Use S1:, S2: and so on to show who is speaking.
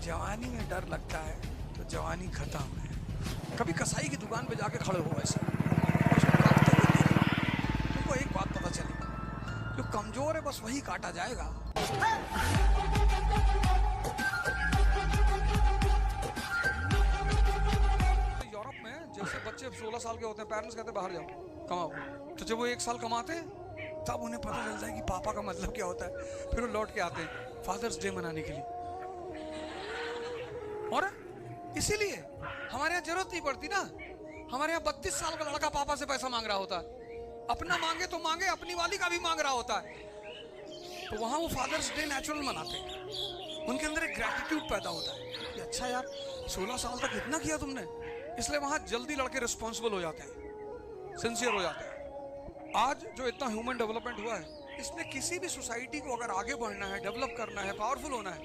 S1: जवानी में डर लगता है तो जवानी खत्म है। कभी कसाई की दुकान पे जाके खड़े हो ऐसे और उसको काटते हुए देखो, तुमको एक बात पता चलेगी, जो कमजोर है बस वही काटा जाएगा। यूरोप में जैसे बच्चे 16 साल के होते हैं, पेरेंट्स कहते हैं बाहर जाओ कमाओ, तो जब वो 1 साल कमाते हैं तब उन्हें पता चलता है कि पापा का मतलब क्या होता है। फिर वो लौट के आते हैं फादर्स डे मनाने के लिए। और इसीलिए हमारे यहाँ जरूरत नहीं पड़ती ना। हमारे यहाँ 32 साल का लड़का पापा से पैसा मांग रहा होता है, अपना मांगे तो मांगे, अपनी वाली का भी मांग रहा होता है। तो वहां वो फादर्स डे नेचुरल मनाते हैं, उनके अंदर एक ग्रेटिट्यूड पैदा होता है कि अच्छा यार 16 साल तक इतना किया तुमने, इसलिए वहां जल्दी लड़के रिस्पॉन्सिबल हो जाते हैं, सिंसियर हो जाते हैं। आज जो इतना ह्यूमन डेवलपमेंट हुआ है, इसमें किसी भी सोसाइटी को अगर आगे बढ़ना है, डेवलप करना है, पावरफुल होना है,